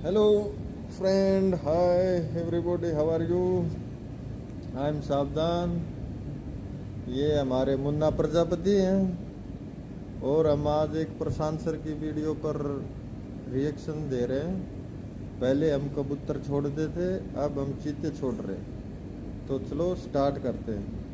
Hello, friend. Hi, everybody. How are you? I'm सावधान। ये हमारे मुन्ना प्रजापति हैं और हम आज एक प्रशांत सर की वीडियो पर रिएक्शन दे रहे हैं। पहले हम कबूतर छोड़ते थे, अब हम चीते छोड़ रहे हैं। तो चलो स्टार्ट करते हैं।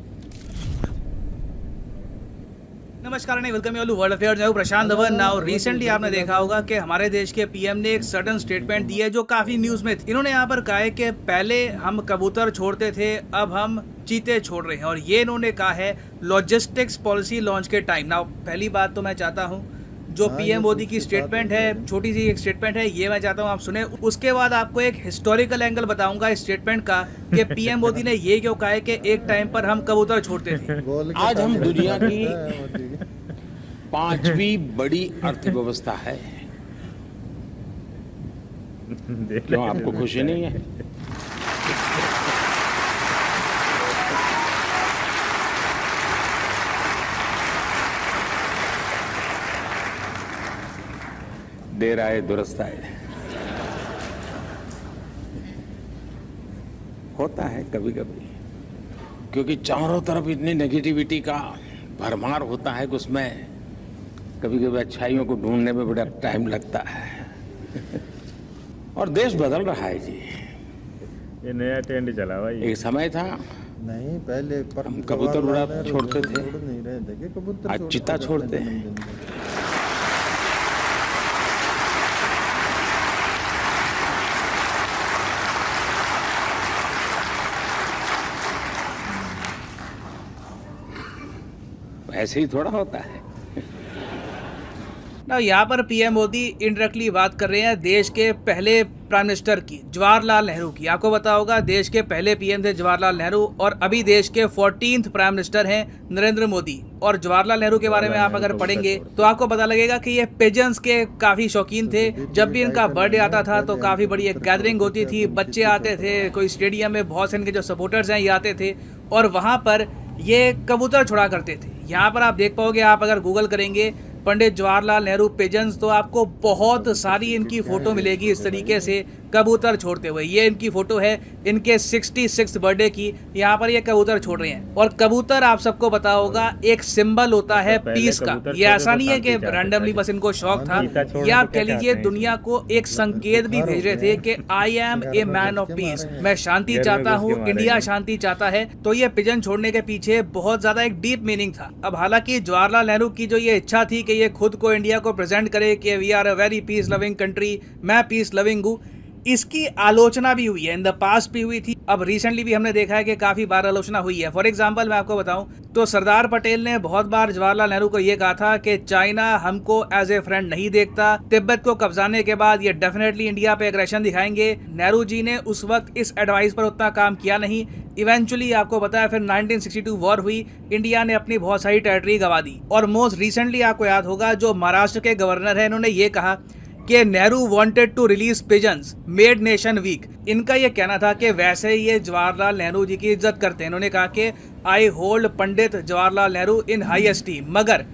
नमस्कार and welcome you to world affairs. मैं हूं प्रशांत धवन। नाउ रिसेंटली आपने देखा होगा कि हमारे देश के पीएम ने एक सडन स्टेटमेंट दी है जो काफी न्यूज में थी। इन्होंने यहाँ पर कहा है कि पहले हम कबूतर छोड़ते थे, अब हम चीते छोड़ रहे हैं, और ये इन्होंने कहा है लॉजिस्टिक्स पॉलिसी लॉन्च के टाइम। नाउ पहली बात तो मैं चाहता हूँ जो पीएम मोदी की स्टेटमेंट है, छोटी सी एक स्टेटमेंट है, ये मैं चाहता हूँ आप सुने। उसके बाद आपको एक हिस्टोरिकल एंगल बताऊंगा इस स्टेटमेंट का कि पीएम मोदी ने ये क्यों कहा है कि एक टाइम पर हम कबूतर छोड़ते थे। आज हम दुनिया की 5वीं बड़ी अर्थव्यवस्था है। क्यों आपको खुशी नहीं है? देर आए दुरुस्त आए। होता है कभी कभी, क्योंकि चारों तरफ इतनी नेगेटिविटी का भरमार होता है कि उसमें कभी कभी अच्छाइयों को ढूंढने में बड़ा टाइम लगता है। और देश बदल रहा है जी। ये नया ट्रेंड चला भाई। एक समय था नहीं, पहले पर हम कबूतर उड़ा छोड़ते थे, छोड़ नहीं रहे थे कि कबूतर आज चिता छोड़ते हैं। ऐसे ही थोड़ा होता है ना। यहाँ पर पीएम मोदी इनडायरेक्टली बात कर रहे हैं देश के पहले प्राइम मिनिस्टर की, जवाहरलाल नेहरू की। आपको पता होगा देश के पहले पीएम थे जवाहरलाल नेहरू, और अभी देश के 14th प्राइम मिनिस्टर हैं नरेंद्र मोदी। और जवाहरलाल नेहरू के बारे में आप अगर पढ़ेंगे तो आपको पता लगेगा कि ये पिजन्स के काफी शौकीन थे। जब भी इनका बर्थडे आता था तो काफी बड़ी एक गैदरिंग होती थी, बच्चे आते थे, कोई स्टेडियम में बहुत से इनके जो सपोर्टर्स हैं ये आते थे, और वहाँ पर ये कबूतर छुड़ा करते थे। यहाँ पर आप देख पाओगे, आप अगर गूगल करेंगे पंडित जवाहरलाल नेहरू पिजन्स, तो आपको बहुत सारी इनकी फोटो मिलेगी इस तरीके से कबूतर छोड़ते हुए। ये इनकी फोटो है इनके 66th बर्थडे की। यहाँ पर ये कबूतर छोड़ रहे हैं, और कबूतर आप सबको पता होगा एक सिंबल होता है पीस का। ये ऐसा नहीं है कि रैंडमली बस इनको शौक था, ये आप कह लीजिए दुनिया को एक संकेत भी भेज रहे थे कि I am a man of peace, मैं शांति चाहता हूँ, इंडिया शांति चाहता है। तो ये पिजन छोड़ने के पीछे बहुत ज्यादा एक डीप मीनिंग था। अब हालांकि जवाहरलाल नेहरू की जो ये इच्छा थी कि ये खुद को इंडिया को प्रेजेंट करे कि we are a very peace loving country, मैं पीस लविंग हूँ, इसकी आलोचना भी हुई है, इन द पास्ट भी हुई थी। अब रिसेंटली भी हमने देखा है कि काफी बार आलोचना हुई है। फॉर एग्जांपल मैं आपको बताऊं तो सरदार पटेल ने बहुत बार जवाहरलाल नेहरू को यह कहा था कि चाइना हमको एज ए फ्रेंड नहीं देखता, तिब्बत को कब्जाने के बाद ये डेफिनेटली इंडिया पे एग्रेशन दिखाएंगे। नेहरू जी ने उस वक्त इस एडवाइस पर उतना काम किया नहीं। इवेंचुअली आपको पता है फिर 1962 वॉर हुई, इंडिया ने अपनी बहुत सारी टेरिटरी गंवा दी। और मोस्ट रिसेंटली आपको याद होगा जो महाराष्ट्र के गवर्नर है, इन्होंने ये कहा कि Nehru wanted to release pigeons made nation weak. इनका ये कहना था कि वैसे ही ये जवाहरलाल नेहरू जी की इज्जत करते हैं। इन्होंने कहा कि I hold Pandit Jawaharlal Nehru in high esteem, मगर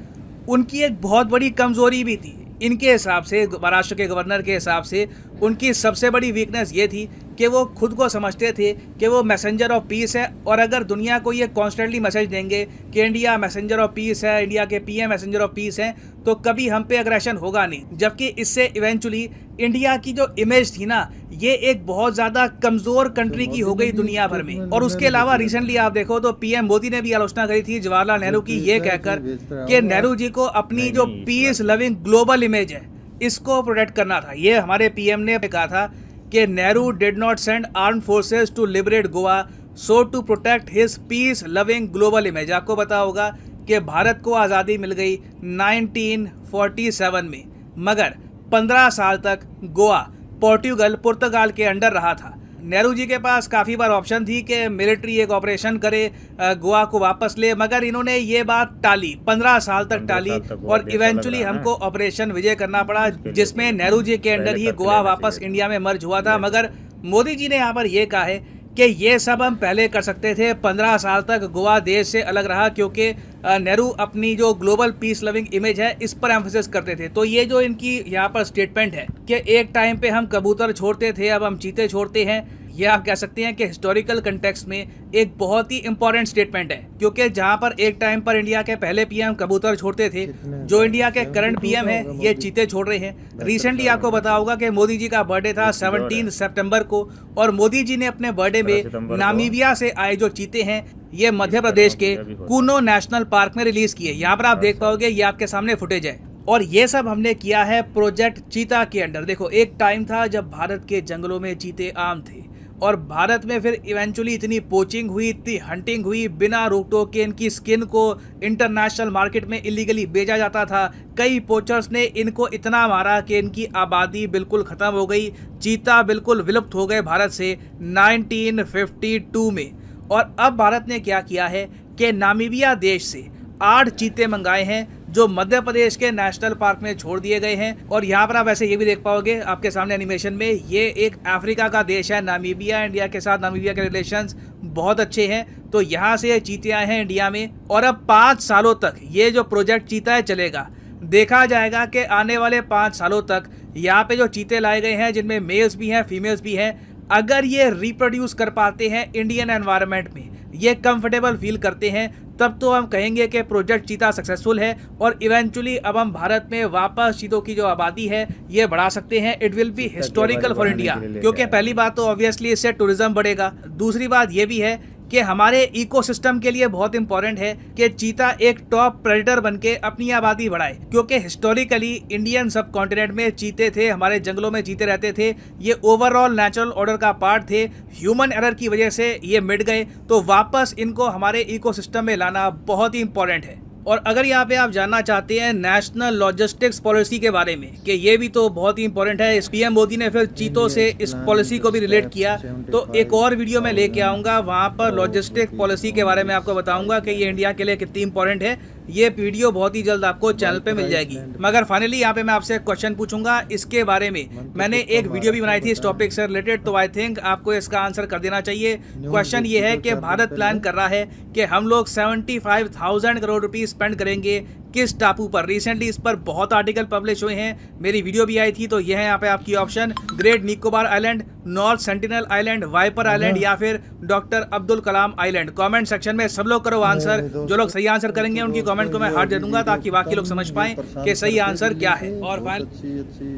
उनकी एक बहुत बड़ी कमजोरी भी थी। इनके हिसाब से, महाराष्ट्र के गवर्नर के हिसाब से, उनकी सबसे बड़ी वीकनेस ये थी कि वो खुद को समझते थे कि वो मैसेंजर ऑफ पीस है, और अगर दुनिया को ये कॉन्स्टेंटली मैसेज देंगे कि इंडिया मैसेंजर ऑफ पीस है, इंडिया के पीएम मैसेंजर ऑफ पीस हैं, तो कभी हम पे अग्रेशन होगा नहीं। जबकि इससे इवेंचुअली इंडिया की जो इमेज थी ना, ये एक बहुत ज्यादा कमजोर कंट्री की हो गई दुनिया भर में। और उसके अलावा रिसेंटली आप देखो तो पीएम मोदी ने भी आलोचना करी थी जवाहरलाल नेहरू की, ये कहकर कि नेहरू जी को अपनी जो पीस लविंग ग्लोबल इमेज है इसको प्रोटेक्ट करना था। ये हमारे पीएम ने कहा था कि Nehru did not send armed forces to liberate Goa so to protect his peace loving global image. आपको पता होगा कि भारत को आज़ादी मिल गई 1947 में, मगर 15 साल तक गोवा पुर्तगाल के अंडर रहा था। नेहरू जी के पास काफ़ी बार ऑप्शन थी कि मिलिट्री एक ऑपरेशन करे, गोवा को वापस ले, मगर इन्होंने ये बात टाली, 15 साल तक टाली, और इवेंचुअली हमको ऑपरेशन विजय करना पड़ा, जिसमें नेहरू जी के अंडर ही गोवा वापस इंडिया में मर्ज हुआ था। मगर मोदी जी ने यहाँ पर यह कहा है कि ये सब हम पहले कर सकते थे। 15 साल तक गोवा देश से अलग रहा क्योंकि नेहरू अपनी जो ग्लोबल पीस लविंग इमेज है इस पर एम्फोसिस करते थे। तो ये जो इनकी यहाँ पर स्टेटमेंट है कि एक टाइम पे हम कबूतर छोड़ते थे, अब हम चीते छोड़ते हैं, ये आप कह सकते हैं कि हिस्टोरिकल कंटेक्स्ट में एक बहुत ही इंपॉर्टेंट स्टेटमेंट है। क्योंकि जहां पर एक टाइम पर इंडिया के पहले पीएम कबूतर छोड़ते थे, जो इंडिया के करंट पीएम है ये चीते छोड़ रहे हैं। रिसेंटली आपको पता होगा कि मोदी जी का बर्थडे था 17 सितंबर को, और मोदी जी ने अपने बर्थडे में नामीबिया से आए जो चीते हैं ये मध्य प्रदेश के कूनो नेशनल पार्क में रिलीज किए। यहाँ पर आप देख पाओगे, ये आपके सामने फुटेज है। और ये सब हमने किया है प्रोजेक्ट चीता के अंडर। देखो, एक टाइम था जब भारत के जंगलों में चीते आम थे, और भारत में फिर इवेंचुअली इतनी पोचिंग हुई, इतनी हंटिंग हुई, बिना रोक टोक के इनकी स्किन को इंटरनेशनल मार्केट में इलीगली बेचा जाता था। कई पोचर्स ने इनको इतना मारा कि इनकी आबादी बिल्कुल ख़त्म हो गई। चीता बिल्कुल विलुप्त हो गए भारत से 1952 में। और अब भारत ने क्या किया है कि नामीबिया देश से 8 चीते मंगाए हैं जो मध्य प्रदेश के नेशनल पार्क में छोड़ दिए गए हैं। और यहाँ पर आप ऐसे ये भी देख पाओगे आपके सामने एनिमेशन में, ये एक अफ्रीका का देश है नामीबिया। इंडिया के साथ नामीबिया के रिलेशंस बहुत अच्छे हैं। तो यहाँ से ये चीते आए हैं इंडिया में, और अब 5 सालों तक ये जो प्रोजेक्ट चीता है चलेगा। देखा जाएगा कि आने वाले 5 सालों तक यहाँ पे जो चीते लाए गए हैं, जिनमें मेल्स भी हैं फीमेल्स भी हैं, अगर ये रिप्रोड्यूस कर पाते हैं इंडियन एनवायरनमेंट में, ये कंफर्टेबल फील करते हैं, तब तो हम कहेंगे कि प्रोजेक्ट चीता सक्सेसफुल है। और इवेंचुअली अब हम भारत में वापस चीतों की जो आबादी है ये बढ़ा सकते हैं। It will be historical for India, क्योंकि पहली बात तो ऑब्वियसली इससे टूरिज्म बढ़ेगा। दूसरी बात ये भी है कि हमारे इकोसिस्टम के लिए बहुत इंपॉर्टेंट है कि चीता एक टॉप प्रेडेटर बनके अपनी आबादी बढ़ाए। क्योंकि हिस्टोरिकली इंडियन सब कॉन्टिनेंट में चीते थे, हमारे जंगलों में चीते रहते थे, ये ओवरऑल नेचुरल ऑर्डर का पार्ट थे। ह्यूमन एरर की वजह से ये मिट गए, तो वापस इनको हमारे इकोसिस्टम में लाना बहुत ही इंपॉर्टेंट है। और अगर यहाँ पे आप जानना चाहते हैं नेशनल लॉजिस्टिक्स पॉलिसी के बारे में कि ये भी तो बहुत ही इंपॉर्टेंट है, इस पीएम मोदी ने फिर चीतों से इस पॉलिसी को भी रिलेट किया, तो एक और वीडियो में लेके आऊँगा, वहाँ पर लॉजिस्टिक पॉलिसी के बारे में आपको बताऊँगा कि ये इंडिया के लिए कितनी इंपॉर्टेंट है। ये वीडियो बहुत ही जल्द आपको चैनल पे मिल जाएगी। मगर फाइनली यहाँ पे मैं आपसे एक क्वेश्चन पूछूंगा इसके बारे में। मैंने एक वीडियो भी बनाई थी इस टॉपिक से रिलेटेड, तो आई थिंक आपको इसका आंसर कर देना चाहिए। क्वेश्चन ये है कि भारत प्लान कर रहा है कि हम लोग 75,000 करोड़ रुपीज स्पेंड करेंगे किस टापू पर। रिसेंटली इस पर बहुत आर्टिकल पब्लिश हुए हैं, मेरी वीडियो भी आई थी। तो ये है यहाँ पे आपकी option, Great Nicobar Island, North Sentinel Island, Viper Island, या फिर doctor Abdul Kalam Island. Comment section में सब लोग करो आंसर। जो लोग सही आंसर करेंगे उनकी कमेंट को मैं हार्ट दे दूंगा, ताकि बाकी लोग समझ पाएं कि सही आंसर क्या है। और अच्छी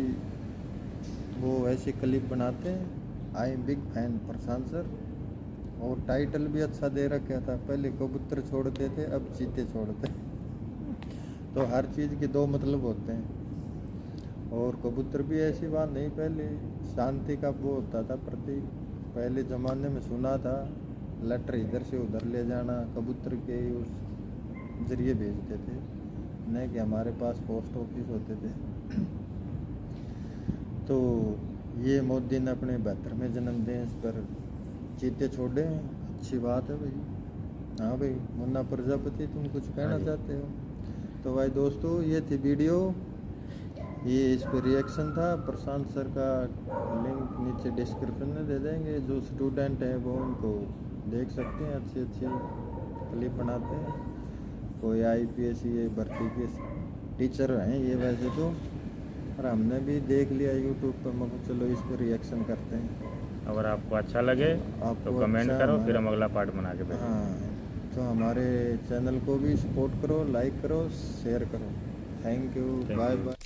वो ऐसी क्लिप बनाते हैं, I am big fan Prashant sir. और टाइटल भी अच्छा दे रखा था, पहले कबूतर छोड़ते थे अब चीते छोड़ते हैं। तो हर चीज़ के दो मतलब होते हैं। और कबूतर भी ऐसी बात नहीं, पहले शांति का वो होता था प्रतीक। पहले ज़माने में सुना था लेटर इधर से उधर ले जाना कबूतर के उस जरिए भेजते थे, नहीं कि हमारे पास पोस्ट ऑफिस होते थे। तो ये मोदी ने अपने 72वें जन्मदिन पर चीते छोड़े, अच्छी बात है भाई। हाँ भाई मुन्ना प्रजापति, तुम कुछ कहना चाहते हो? तो भाई दोस्तों ये थी वीडियो, ये इस पर रिएक्शन था। प्रशांत सर का लिंक नीचे डिस्क्रिप्शन में दे देंगे, जो स्टूडेंट हैं वो उनको देख सकते हैं, अच्छी क्लिप बनाते हैं। कोई IPS ये भर्ती के टीचर हैं ये वैसे तो, और हमने भी देख लिया यूट्यूब पर, मगर चलो इस पर रिएक्शन करते हैं। अगर आपको अच्छा लगे तो कमेंट करो, फिर हम अगला पार्ट बना के भेजेंगे। हाँ, तो हमारे चैनल को भी सपोर्ट करो, लाइक करो, शेयर करो। Thank you, bye bye.